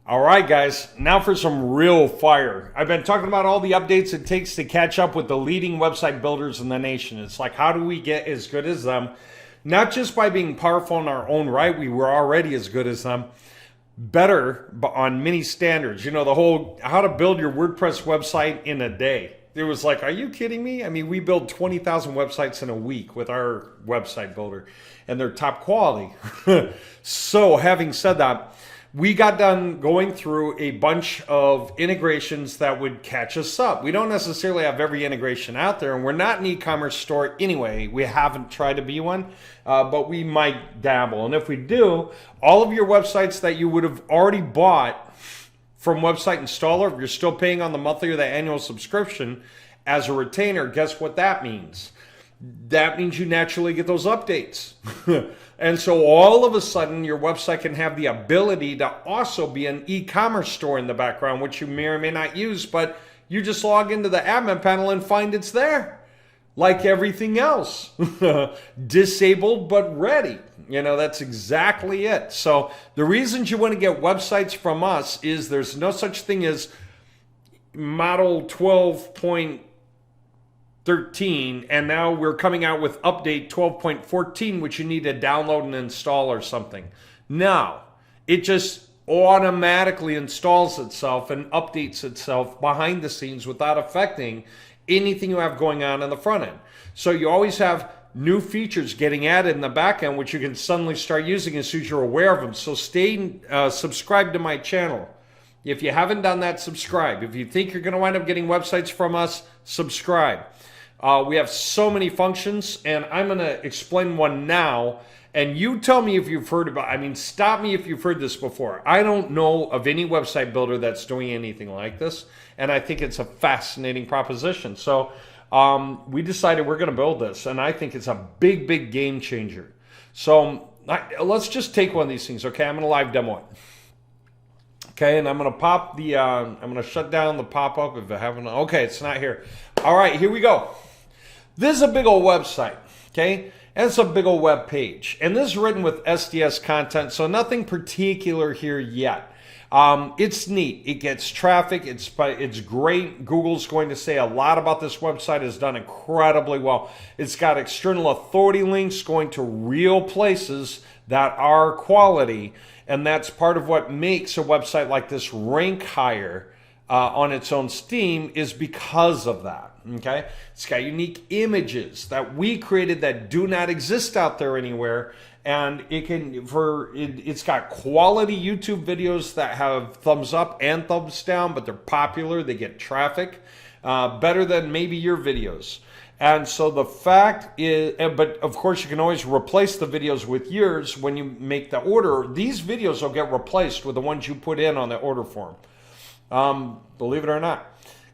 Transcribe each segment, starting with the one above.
All right, guys, now for some real fire. I've been talking about all the updates it takes to catch up with the leading website builders in the nation. It's like, how do we get as good as them? Not just by being powerful in our own right, we were already as good as them. Better but on many standards. You know, the whole how to build your WordPress website in a day. It was like, are you kidding me? I mean, we build 20,000 websites in a week with our website builder, and they're top quality. So having said that, we got done going through a bunch of integrations that would catch us up. We don't necessarily have every integration out there, and we're not an e-commerce store anyway. We haven't tried to be one, but we might dabble. And if we do, all of your websites that you would have already bought from Website Installer, if you're still paying on the monthly or the annual subscription as a retainer, guess what that means? That means you naturally get those updates. And so all of a sudden, your website can have the ability to also be an e-commerce store in the background, which you may or may not use, but you just log into the admin panel and find it's there. Like everything else. Disabled but ready. You know, that's exactly it. So the reasons you want to get websites from us is there's no such thing as model 12.13, and now we're coming out with update 12.14, which you need to download and install or something. No, it just automatically installs itself and updates itself behind the scenes without affecting anything you have going on the front end. So you always have new features getting added in the back end, which you can suddenly start using as soon as you're aware of them. So stay subscribed to my channel. If you haven't done that, subscribe. If you think you're going to wind up getting websites from us, subscribe. We have so many functions, and I'm going to explain one now. And you tell me if you've heard about, I mean, stop me if you've heard this before. I don't know of any website builder that's doing anything like this, and I think it's a fascinating proposition. So we decided we're going to build this, and I think it's a big, big game changer. So let's just take one of these things, okay? I'm going to live demo it. Okay, and I'm going to pop the, I'm going to shut down the pop-up if I haven't, okay, it's not here. All right, here we go. This is a big old website, okay? And it's a big old web page. And this is written with SDS content, so nothing particular here yet. It's neat. It gets traffic. It's great. Google's going to say a lot about this website. It's done incredibly well. It's got external authority links going to real places that are quality. And that's part of what makes a website like this rank higher on its own Steam is because of that. Okay, it's got unique images that we created that do not exist out there anywhere, and it's got quality YouTube videos that have thumbs up and thumbs down, but they're popular. They get traffic better than maybe your videos. And so the fact is, but of course you can always replace the videos with yours when you make the order. These videos will get replaced with the ones you put in on the order form. Believe it or not.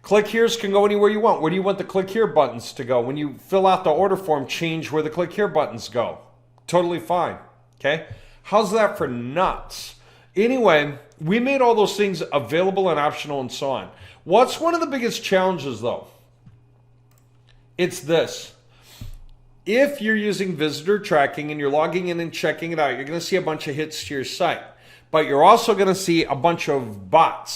Click here's can go anywhere you want. Where do you want the click here buttons to go? When you fill out the order form, change where the click here buttons go. Totally fine. Okay? How's that for nuts? Anyway, we made all those things available and optional and so on. What's one of the biggest challenges though? It's this. If you're using visitor tracking and you're logging in and checking it out, you're going to see a bunch of hits to your site. But you're also going to see a bunch of bot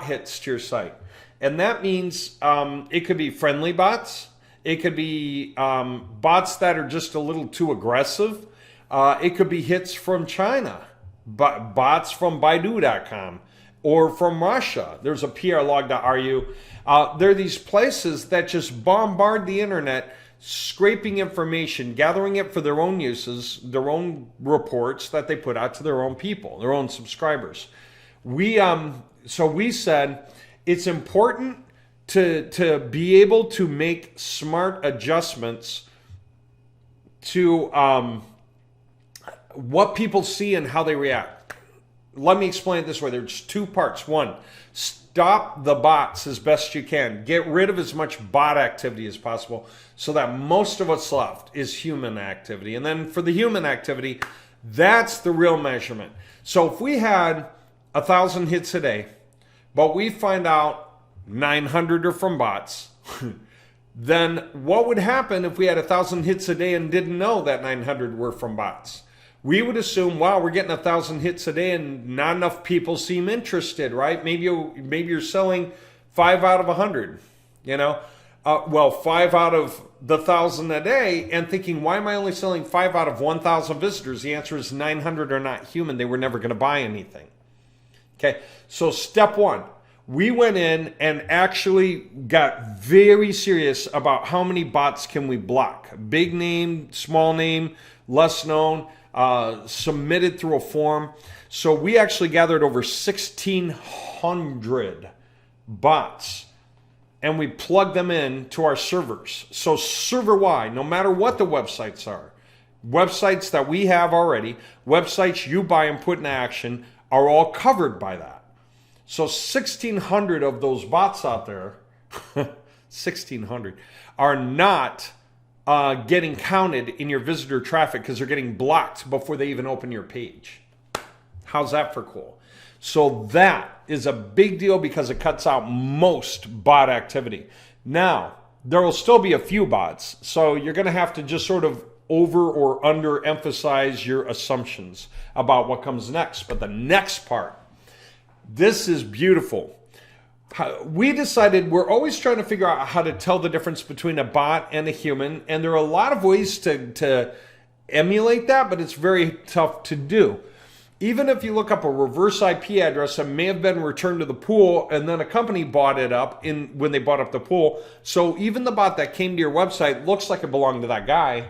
hits to your site. And that means it could be friendly bots. It could be bots that are just a little too aggressive. It could be hits from China, bots from Baidu.com or from Russia. There's a prlog.ru. There are these places that just bombard the internet, scraping information, gathering it for their own uses, their own reports that they put out to their own people, their own subscribers. So we said, it's important to be able to make smart adjustments to what people see and how they react. Let me explain it this way. There's two parts. One, stop the bots as best you can. Get rid of as much bot activity as possible so that most of what's left is human activity. And then for the human activity, that's the real measurement. So if we had 1,000 hits a day, but we find out 900 are from bots, then what would happen if we had 1,000 hits a day and didn't know that 900 were from bots? we would assume, wow, we're getting 1,000 hits a day and not enough people seem interested, right? Maybe you're selling 5 out of 100, you know? 5 out of the 1,000 a day, and thinking, why am I only selling 5 out of 1,000 visitors? The answer is 900 are not human. They were never going to buy anything. Okay, so step one, we went in and actually got very serious about how many bots can we block. Big name, small name, less known, submitted through a form. So we actually gathered over 1,600 bots and we plugged them in to our servers. So server-wide, no matter what the websites are, websites that we have already, websites you buy and put in action are all covered by that. So 1,600 of those bots out there, 1,600, are not getting counted in your visitor traffic because they're getting blocked before they even open your page. How's that for cool? So that is a big deal because it cuts out most bot activity. Now, there will still be a few bots, so you're going to have to just sort of over or under emphasize your assumptions about what comes next. But the next part, this is beautiful. We decided we're always trying to figure out how to tell the difference between a bot and a human, and there are a lot of ways to emulate that, but it's very tough to do. Even if you look up a reverse IP address that may have been returned to the pool and then a company bought it up when they bought up the pool. So even the bot that came to your website looks like it belonged to that guy,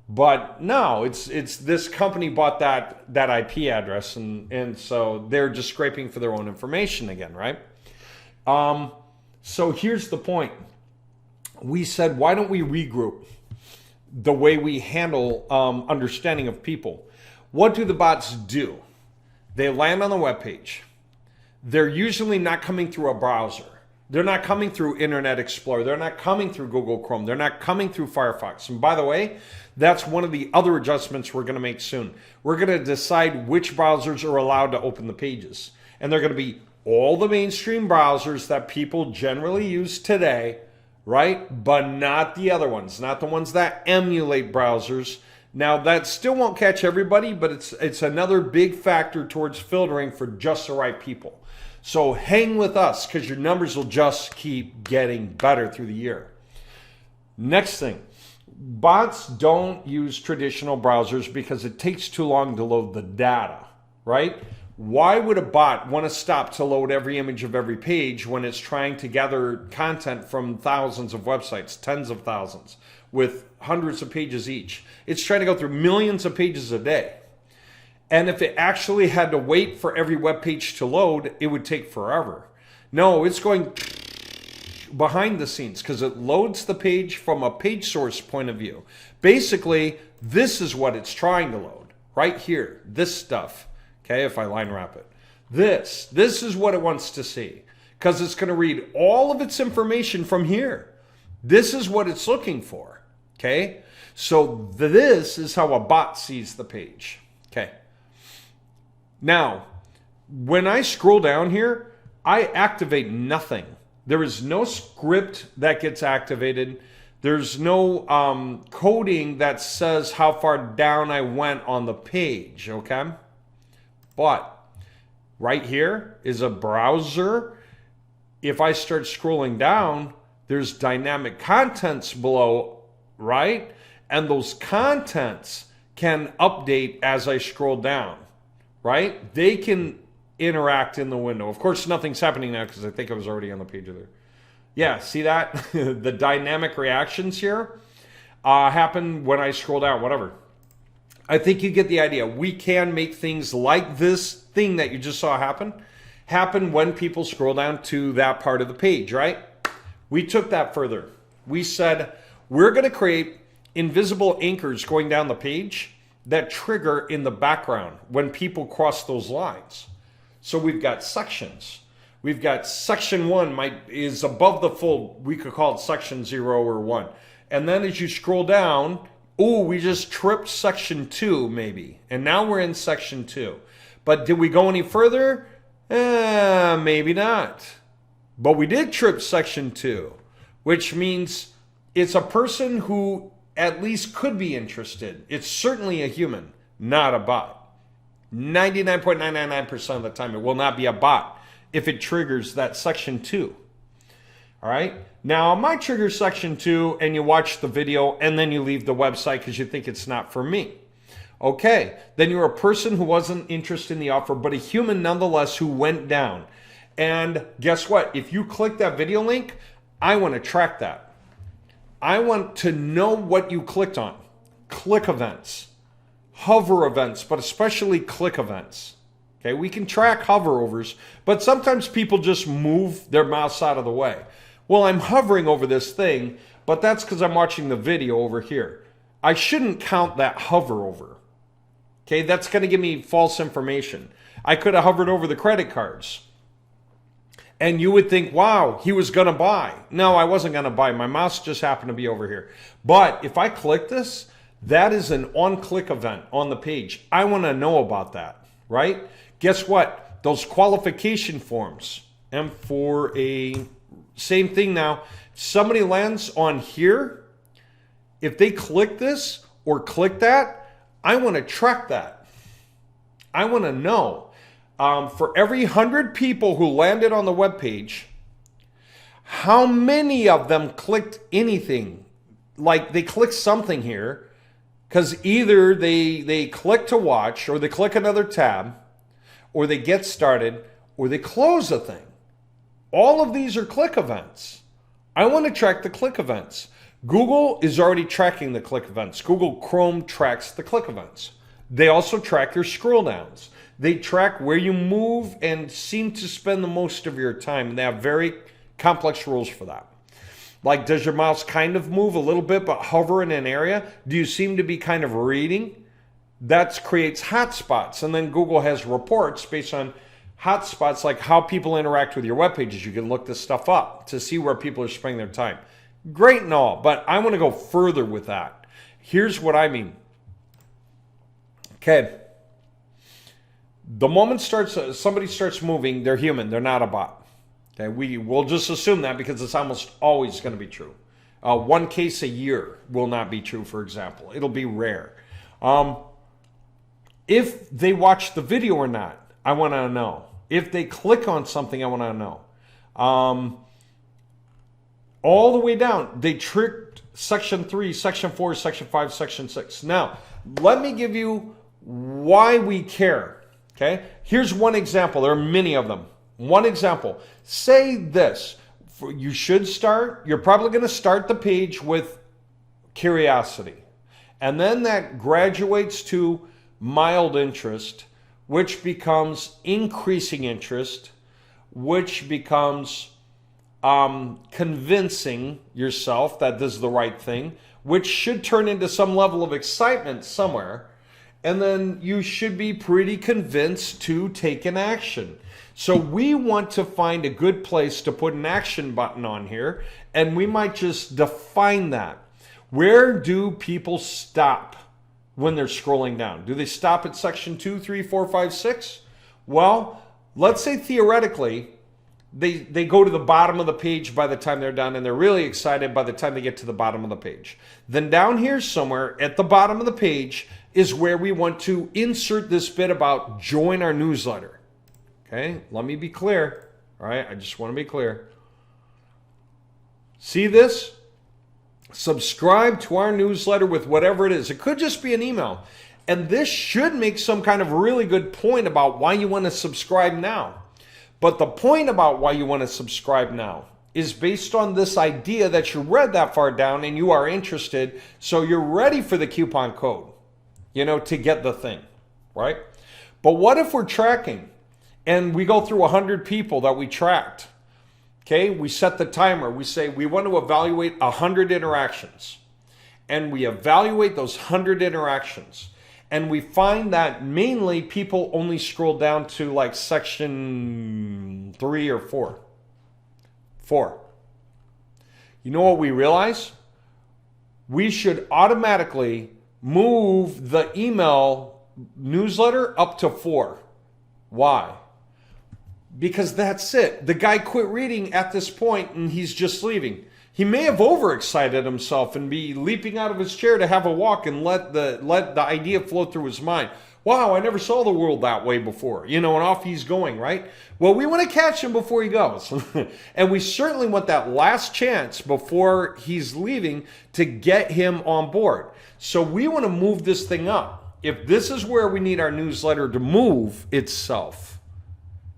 but no, it's this company bought that IP address, and so they're just scraping for their own information again, right? So here's the point. We said, why don't we regroup the way we handle understanding of people? What do the bots do? They land on the web page. They're usually not coming through a browser. They're not coming through Internet Explorer. They're not coming through Google Chrome. They're not coming through Firefox. And by the way, that's one of the other adjustments we're going to make soon. We're going to decide which browsers are allowed to open the pages. And they're going to be all the mainstream browsers that people generally use today, right? But not the other ones, not the ones that emulate browsers. Now, that still won't catch everybody, but it's another big factor towards filtering for just the right people. So hang with us because your numbers will just keep getting better through the year. Next thing, bots don't use traditional browsers because it takes too long to load the data, right? Why would a bot want to stop to load every image of every page when it's trying to gather content from thousands of websites, tens of thousands, with hundreds of pages each? It's trying to go through millions of pages a day. And if it actually had to wait for every web page to load, it would take forever. No, it's going behind the scenes because it loads the page from a page source point of view. Basically, this is what it's trying to load right here, this stuff. Okay, if I line wrap it. This is what it wants to see because it's going to read all of its information from here. This is what it's looking for. Okay, so this is how a bot sees the page. Okay. Now, when I scroll down here, I activate nothing. There is no script that gets activated. There's no coding that says how far down I went on the page, okay? But right here is a browser. If I start scrolling down, there's dynamic contents below, right? And those contents can update as I scroll down, right? They can interact in the window. Of course, nothing's happening now because I think I was already on the page of there. Yeah, see that? The dynamic reactions here happen when I scroll down, whatever. I think you get the idea. We can make things like this thing that you just saw happen when people scroll down to that part of the page, right? We took that further. We said, we're going to create invisible anchors going down the page that trigger in the background when people cross those lines. So we've got sections. We've got section 1 is above the fold. We could call it section 0 or 1. And then as you scroll down, we just tripped section 2 maybe. And now we're in section 2. But did we go any further? Maybe not. But we did trip section 2, which means it's a person who at least could be interested. It's certainly a human. not a bot. 99.999% of the time, it will not be a bot if it triggers that section 2. All right. Now, it might trigger section 2 and you watch the video and then you leave the website because you think it's not for me. Okay. Then you're a person who wasn't interested in the offer, but a human nonetheless who went down. And guess what? If you click that video link, I want to track that. I want to know what you clicked on. Click events, hover events, but especially click events. Okay, we can track hoverovers, but sometimes people just move their mouse out of the way. Well, I'm hovering over this thing, but that's because I'm watching the video over here. I shouldn't count that hover over. Okay, that's going to give me false information. I could have hovered over the credit cards. And you would think, wow, he was going to buy. No, I wasn't going to buy. My mouse just happened to be over here. But if I click this, that is an on-click event on the page. I want to know about that, right? Guess what? Those qualification forms. And for a same thing now, somebody lands on here. If they click this or click that, I want to track that. I want to know. For every 100 people who landed on the web page, how many of them clicked anything? Like they clicked something here, because either they click to watch, or they click another tab, or they get started, or they close a thing. All of these are click events. I want to track the click events. Google is already tracking the click events. Google Chrome tracks the click events. They also track your scroll downs. They track where you move and seem to spend the most of your time. And they have very complex rules for that. Like, does your mouse kind of move a little bit but hover in an area? Do you seem to be kind of reading? That creates hotspots. And then Google has reports based on hotspots, like how people interact with your web pages. You can look this stuff up to see where people are spending their time. Great and all, but I want to go further with that. Here's what I mean. Okay. The moment somebody starts moving, they're human. They're not a bot. Okay, we'll just assume that because it's almost always going to be true. One case a year will not be true, for example. It'll be rare. If they watch the video or not, I want to know. If they click on something, I want to know. All the way down, they tricked section 3, section 4, section 5, section 6. Now, let me give you why we care. Okay, here's one example. There are many of them. One example. Say this. You're probably going to start the page with curiosity. And then that graduates to mild interest, which becomes increasing interest, which becomes convincing yourself that this is the right thing, which should turn into some level of excitement somewhere. And then you should be pretty convinced to take an action. So we want to find a good place to put an action button on here, and we might just define that. Where do people stop when they're scrolling down? Do they stop at section 2, 3, 4, 5, 6? Well, let's say theoretically, they go to the bottom of the page by the time they're done, and they're really excited by the time they get to the bottom of the page. Then down here somewhere at the bottom of the page is where we want to insert this bit about join our newsletter. Okay, let me be clear. All right, I just want to be clear. See this? Subscribe to our newsletter with whatever it is. It could just be an email. And this should make some kind of really good point about why you want to subscribe now. But the point about why you want to subscribe now is based on this idea that you read that far down and you are interested, so you're ready for the coupon code, to get the thing, right? But what if we're tracking and we go through 100 people that we tracked? Okay, we set the timer. We say we want to evaluate 100 interactions. And we evaluate those 100 interactions. And we find that mainly people only scroll down to like section 3 or 4. 4. You know what we realize? We should automatically move the email newsletter up to 4. Why? Because that's it. The guy quit reading at this point and he's just leaving. He may have overexcited himself and be leaping out of his chair to have a walk and let the idea flow through his mind. Wow, I never saw the world that way before. And off he's going, right? Well, we want to catch him before he goes. And we certainly want that last chance before he's leaving to get him on board. So we want to move this thing up. If this is where we need our newsletter to move itself,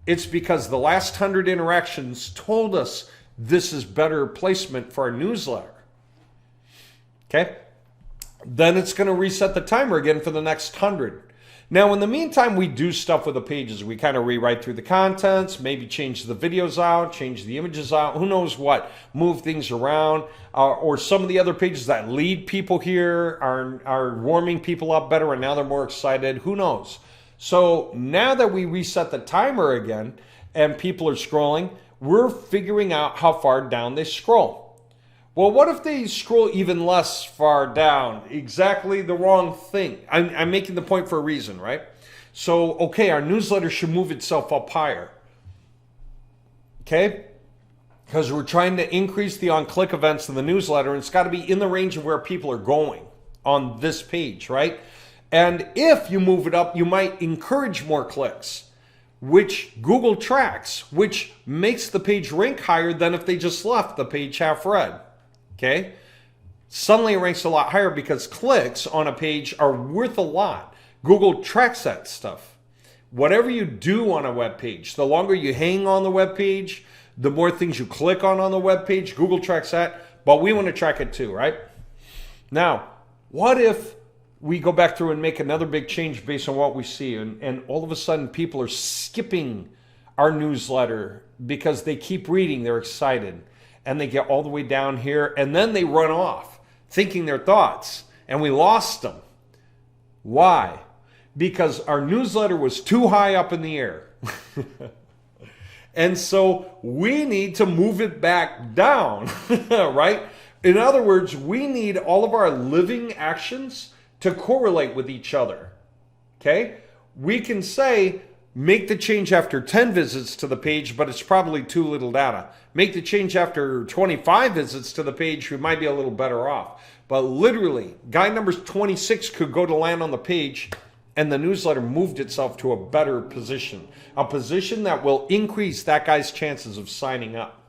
it's because the last 100 interactions told us this is better placement for our newsletter. Okay? Then it's going to reset the timer again for the next 100. Now, in the meantime, we do stuff with the pages. We kind of rewrite through the contents, maybe change the videos out, change the images out, who knows what, move things around, or some of the other pages that lead people here are warming people up better, and now they're more excited. Who knows? So now that we reset the timer again and people are scrolling, we're figuring out how far down they scroll. Well, what if they scroll even less far down? Exactly the wrong thing. I'm making the point for a reason, right? So, okay, our newsletter should move itself up higher. Okay? Because we're trying to increase the on-click events in the newsletter, and it's got to be in the range of where people are going on this page, right? And if you move it up, you might encourage more clicks, which Google tracks, which makes the page rank higher than if they just left the page half read. Okay? Suddenly it ranks a lot higher because clicks on a page are worth a lot. Google tracks that stuff. Whatever you do on a web page, the longer you hang on the web page, the more things you click on the web page, Google tracks that, but we want to track it too, right? Now, what if we go back through and make another big change based on what we see, and all of a sudden people are skipping our newsletter because they keep reading, they're excited, and they get all the way down here, and then they run off thinking their thoughts, and we lost them. Why? Because our newsletter was too high up in the air. And so we need to move it back down, right? In other words, we need all of our living actions to correlate with each other, okay? We can say, make the change after 10 visits to the page, but it's probably too little data. Make the change after 25 visits to the page, we might be a little better off. But literally, guy number 26 could go to land on the page, and the newsletter moved itself to a better position, a position that will increase that guy's chances of signing up.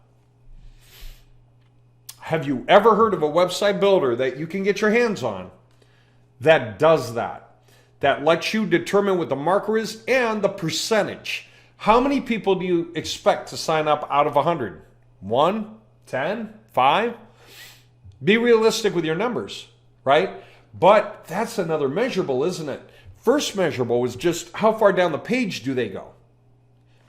Have you ever heard of a website builder that you can get your hands on that does that? That lets you determine what the marker is and the percentage. How many people do you expect to sign up out of 100? 1, 10, 5? Be realistic with your numbers, right? But that's another measurable, isn't it? First measurable is just how far down the page do they go?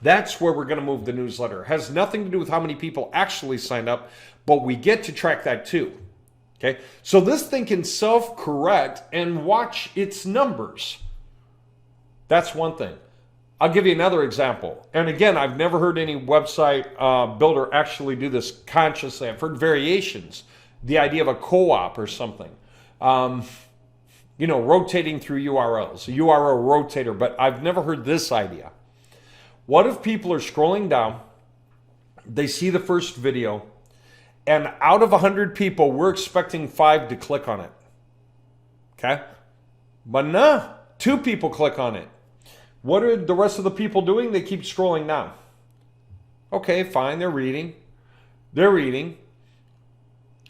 That's where we're going to move the newsletter. It has nothing to do with how many people actually signed up, but we get to track that too. Okay, so this thing can self-correct and watch its numbers. That's one thing. I'll give you another example. And again, I've never heard any website builder actually do this consciously. I've heard variations. The idea of a co-op or something. Rotating through URLs, a URL rotator, but I've never heard this idea. What if people are scrolling down, they see the first video, and out of 100 people, we're expecting 5 to click on it. Okay? But no, 2 people click on it. What are the rest of the people doing? They keep scrolling down. Okay, fine, they're reading. They're reading.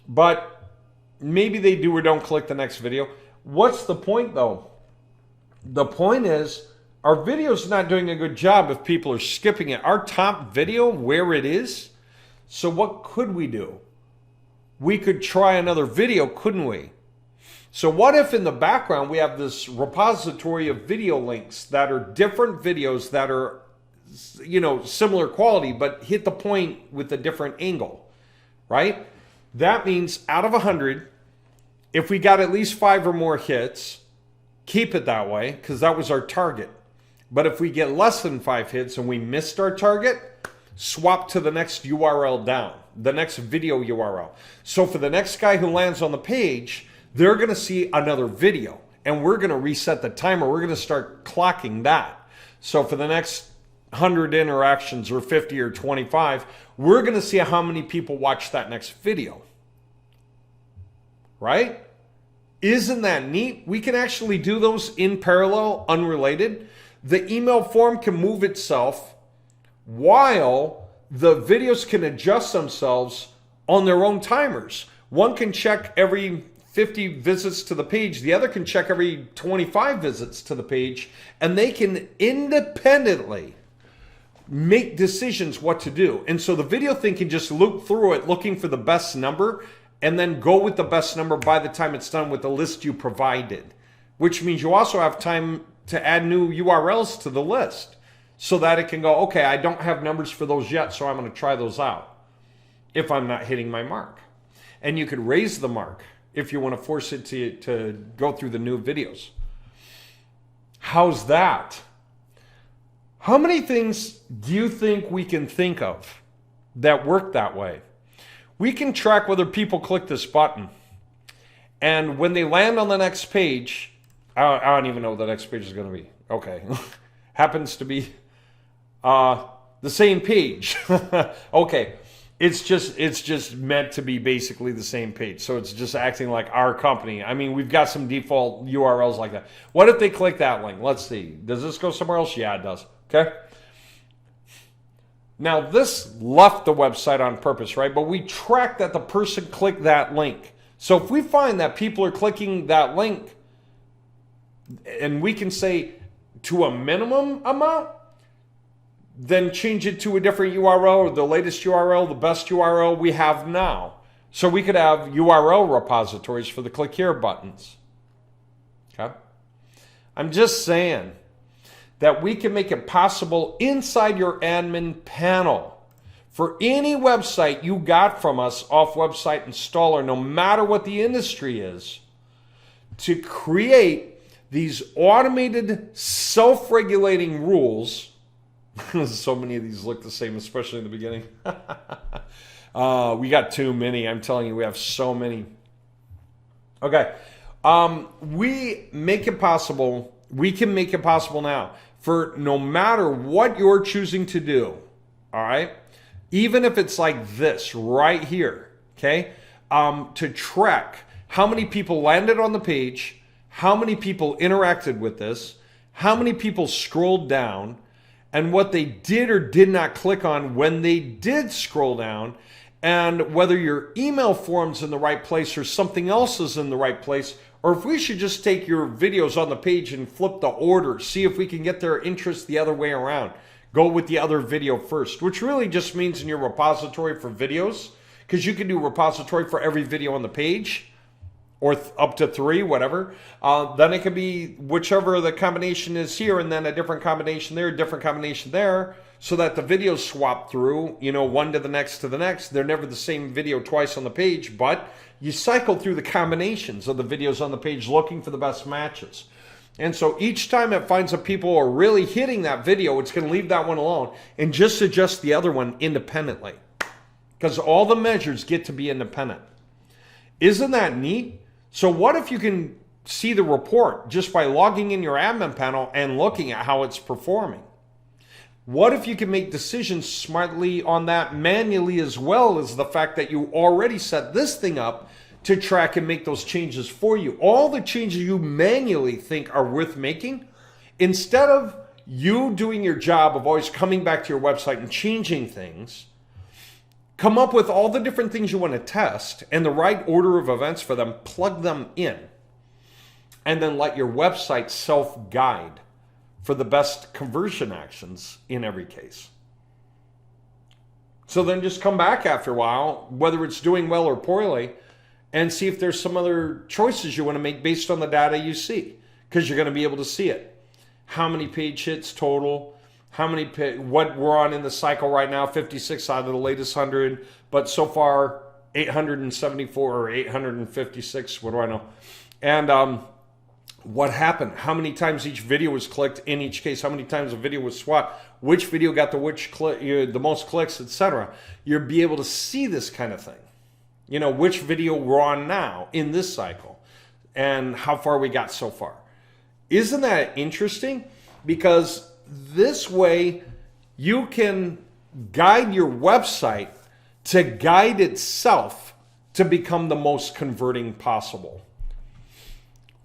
But maybe they do or don't click the next video. What's the point though? The point is, our video's not doing a good job if people are skipping it. Our top video, where it is. So what could we do? We could try another video, couldn't we? So what if in the background we have this repository of video links that are different videos that are, similar quality, but hit the point with a different angle, right? That means out of 100, if we got at least 5 or more hits, keep it that way, because that was our target. But if we get less than 5 hits and we missed our target, swap to the next URL down, the next video URL. So for the next guy who lands on the page, they're going to see another video, and we're going to reset the timer. We're going to start clocking that. So for the next 100 interactions or 50 or 25, we're going to see how many people watch that next video. right? Isn't that neat? We can actually do those in parallel, unrelated. The email form can move itself while the videos can adjust themselves on their own timers. One can check every 50 visits to the page. The other can check every 25 visits to the page, and they can independently make decisions what to do. And so the video thing can just loop through it looking for the best number and then go with the best number by the time it's done with the list you provided, which means you also have time to add new URLs to the list so that it can go, okay, I don't have numbers for those yet, so I'm going to try those out if I'm not hitting my mark. And you could raise the mark if you want to force it to go through the new videos. How's that? How many things do you think we can think of that work that way? We can track whether people click this button. And when they land on the next page, I don't even know what the next page is going to be. Okay. Happens to be the same page. Okay. It's just meant to be basically the same page. So it's just acting like our company. I mean, we've got some default URLs like that. What if they click that link? Let's see. Does this go somewhere else? Yeah, it does. Okay. Now, this left the website on purpose, right? But we track that the person clicked that link. So if we find that people are clicking that link, and we can say to a minimum amount, then change it to a different URL or the latest URL, the best URL we have now. So we could have URL repositories for the click here buttons. Okay? I'm just saying that we can make it possible inside your admin panel for any website you got from us off Website Installer, no matter what the industry is, to create these automated self-regulating rules. So many of these look the same, especially in the beginning. We got too many. I'm telling you, we have so many. Okay. We make it possible. We can make it possible now for no matter what you're choosing to do. All right. Even if it's like this right here. Okay. To track how many people landed on the page, how many people interacted with this, how many people scrolled down, and what they did or did not click on when they did scroll down, and whether your email form's in the right place or something else is in the right place, or if we should just take your videos on the page and flip the order, see if we can get their interest the other way around. Go with the other video first, which really just means in your repository for videos, because you can do repository for every video on the page, or up to 3, whatever. Then it could be whichever the combination is here, and then a different combination there, a different combination there, so that the videos swap through, one to the next to the next. They're never the same video twice on the page, but you cycle through the combinations of the videos on the page looking for the best matches. And so each time it finds that people are really hitting that video, it's going to leave that one alone and just adjust the other one independently, because all the measures get to be independent. Isn't that neat? So what if you can see the report just by logging in your admin panel and looking at how it's performing? What if you can make decisions smartly on that manually, as well as the fact that you already set this thing up to track and make those changes for you? All the changes you manually think are worth making, instead of you doing your job of always coming back to your website and changing things, come up with all the different things you want to test and the right order of events for them, plug them in, and then let your website self-guide for the best conversion actions in every case. So then just come back after a while, whether it's doing well or poorly, and see if there's some other choices you want to make based on the data you see, because you're going to be able to see it. How many page hits total? What we're on in the cycle right now, 56 out of the latest 100, but so far 874 or 856, what do I know? And what happened? How many times each video was clicked in each case? How many times a video was swapped? Which video got the most clicks, etc. You'll be able to see this kind of thing. Which video we're on now in this cycle and how far we got so far. Isn't that interesting? Because this way, you can guide your website to guide itself to become the most converting possible.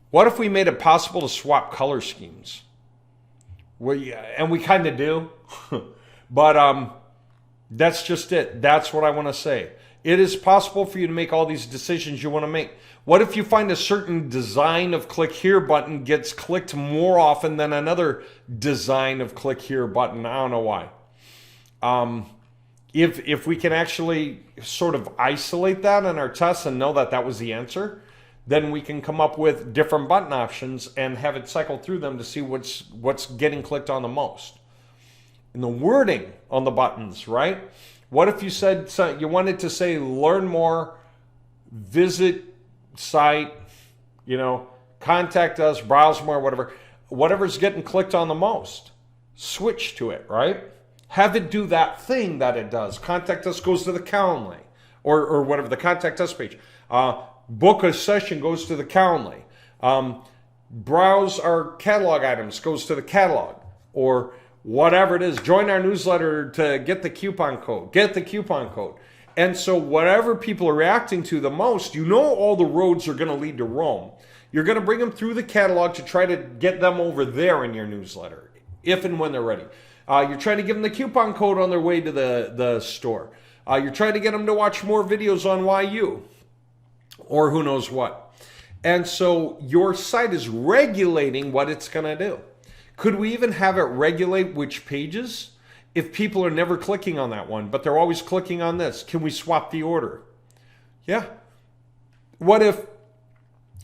What if we made it possible to swap color schemes? And we kind of do, but that's just it. That's what I want to say. It is possible for you to make all these decisions you want to make. What if you find a certain design of click here button gets clicked more often than another design of click here button? I don't know why. If we can actually sort of isolate that in our tests and know that that was the answer, then we can come up with different button options and have it cycle through them to see what's getting clicked on the most. And the wording on the buttons, right? What if you said you wanted to say learn more, visit site, contact us, browse more, whatever's getting clicked on the most, switch to it, right? Have it do that thing that it does. Contact us goes to the Calendly or whatever, the contact us page. Book a session goes to the Calendly. Browse our catalog items goes to the catalog, or whatever it is. Join our newsletter to get the coupon code. Get the coupon code. And so whatever people are reacting to the most, all the roads are going to lead to Rome. You're going to bring them through the catalog to try to get them over there in your newsletter, if and when they're ready. You're trying to give them the coupon code on their way to the store. You're trying to get them to watch more videos on YU, or who knows what. And so your site is regulating what it's going to do. Could we even have it regulate which pages? If people are never clicking on that one, but they're always clicking on this, can we swap the order? Yeah. What if,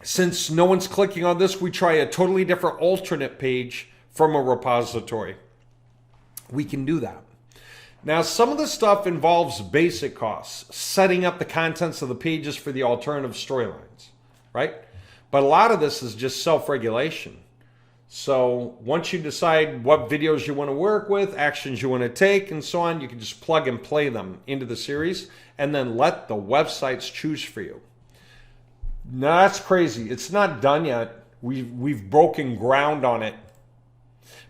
since no one's clicking on this, we try a totally different alternate page from a repository? We can do that. Now, some of the stuff involves basic costs, setting up the contents of the pages for the alternative storylines, right? But a lot of this is just self-regulation. So once you decide what videos you want to work with, actions you want to take, and so on, you can just plug and play them into the series and then let the websites choose for you. Now, that's crazy. It's not done yet. We've broken ground on it.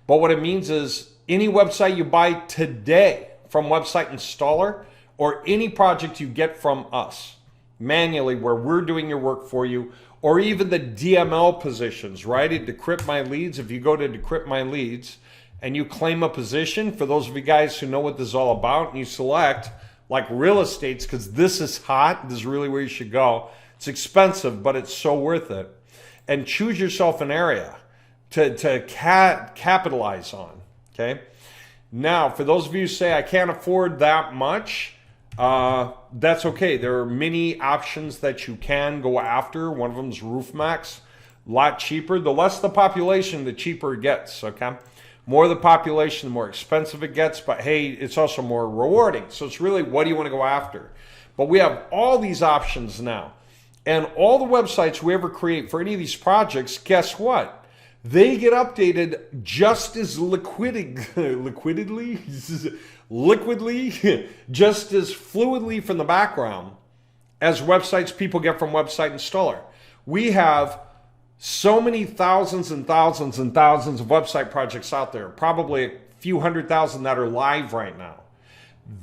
But what it means is any website you buy today from Website Installer, or any project you get from us manually where we're doing your work for you, or even the DML positions, right? At Decrypt My Leads, if you go to Decrypt My Leads and you claim a position, for those of you guys who know what this is all about, and you select like real estates, because this is hot, this is really where you should go. It's expensive, but it's so worth it. And choose yourself an area to capitalize on, okay? Now, for those of you who say, I can't afford that much, that's okay. There are many options that you can go after. One of them is Roof Max, a lot cheaper. The less the population, the cheaper it gets, okay? More the population, the more expensive it gets, but hey, it's also more rewarding. So it's really, what do you want to go after? But we have all these options now. And all the websites we ever create for any of these projects, guess what? They get updated just as liquidly, just as fluidly from the background as websites people get from Website Installer. We have so many thousands and thousands and thousands of website projects out there, probably a few 100,000 that are live right now.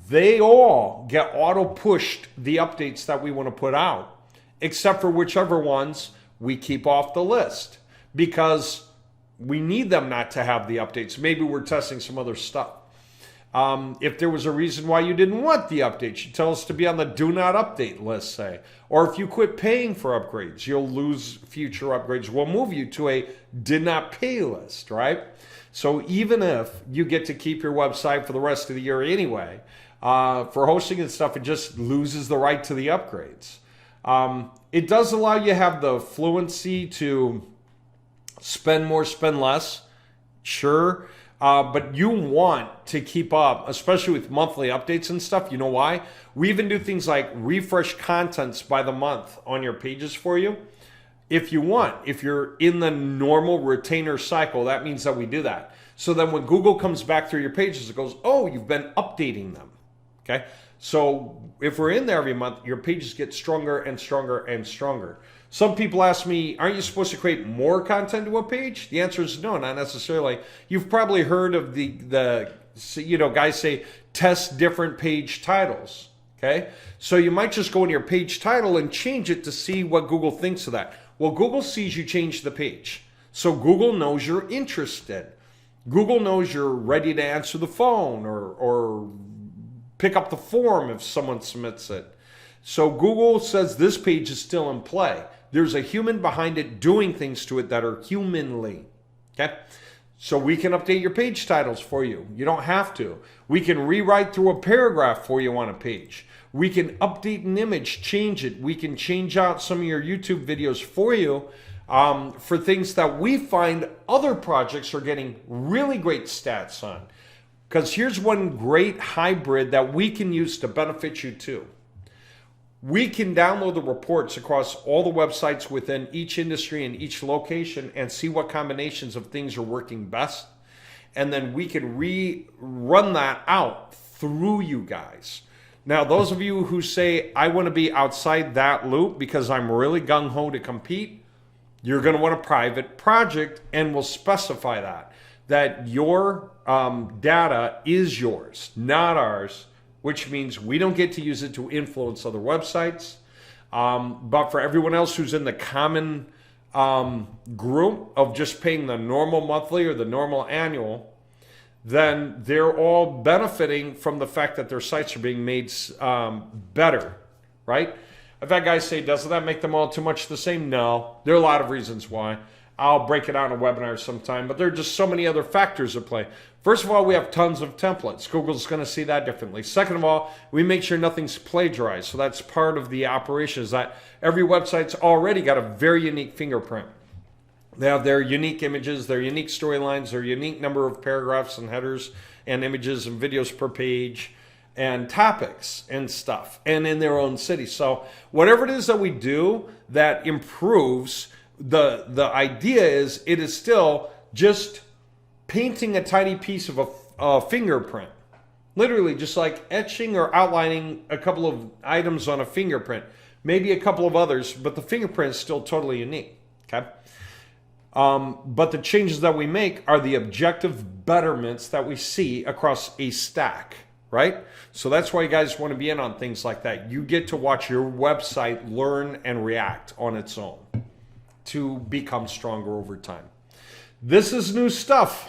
They all get auto-pushed the updates that we want to put out, except for whichever ones we keep off the list, because we need them not to have the updates. Maybe we're testing some other stuff. If there was a reason why you didn't want the updates, you tell us to be on the do not update list, say. Or if you quit paying for upgrades, you'll lose future upgrades. We'll move you to a did not pay list, right? So even if you get to keep your website for the rest of the year anyway, for hosting and stuff, it just loses the right to the upgrades. It does allow you to have the fluency to spend more, spend less, sure. But you want to keep up, especially with monthly updates and stuff. You know why? We even do things like refresh contents by the month on your pages for you. If you want, if you're in the normal retainer cycle, that means that we do that. So then when Google comes back through your pages, it goes, oh, you've been updating them. Okay. So if we're in there every month, your pages get stronger and stronger and stronger. Some people ask me, aren't you supposed to create more content to a page? The answer is no, not necessarily. You've probably heard of the guys say test different page titles. Okay, so you might just go into your page title and change it to see what Google thinks of that. Well, Google sees you change the page, so Google knows you're interested. Google knows you're ready to answer the phone or pick up the form if someone submits it. So Google says this page is still in play. There's a human behind it doing things to it that are humanly. Okay? So we can update your page titles for you. You don't have to. We can rewrite through a paragraph for you on a page. We can update an image, change it. We can change out some of your YouTube videos for you for things that we find other projects are getting really great stats on. Because here's one great hybrid that we can use to benefit you too. We can download the reports across all the websites within each industry and each location and see what combinations of things are working best. And then we can rerun that out through you guys. Now, those of you who say, I want to be outside that loop because I'm really gung-ho to compete, you're going to want a private project, and we'll specify that your data is yours, not ours, which means we don't get to use it to influence other websites. But for everyone else who's in the common group of just paying the normal monthly or the normal annual, then they're all benefiting from the fact that their sites are being made better, right? I've had guys say, doesn't that make them all too much the same? No, there are a lot of reasons why. I'll break it out in a webinar sometime, but there are just so many other factors at play. First of all, we have tons of templates. Google's going to see that differently. Second of all, we make sure nothing's plagiarized. So that's part of the operation, is that every website's already got a very unique fingerprint. They have their unique images, their unique storylines, their unique number of paragraphs and headers and images and videos per page and topics and stuff, and in their own city. So whatever it is that we do that improves, the idea is it is still just painting a tiny piece of a fingerprint. Literally just like etching or outlining a couple of items on a fingerprint. Maybe a couple of others, but the fingerprint is still totally unique. Okay? But the changes that we make are the objective betterments that we see across a stack, right? So that's why you guys want to be in on things like that. You get to watch your website learn and react on its own to become stronger over time. This is new stuff,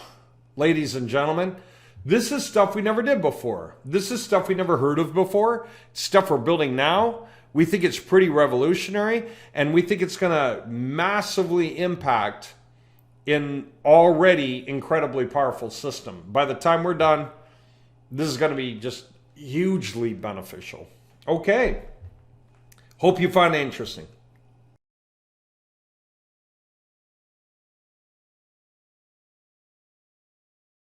ladies and gentlemen. This is stuff we never did before. This is stuff we never heard of before. It's stuff we're building now. We think it's pretty revolutionary, and we think it's going to massively impact an already incredibly powerful system. By the time we're done, this is going to be just hugely beneficial. Okay. Hope you find it interesting.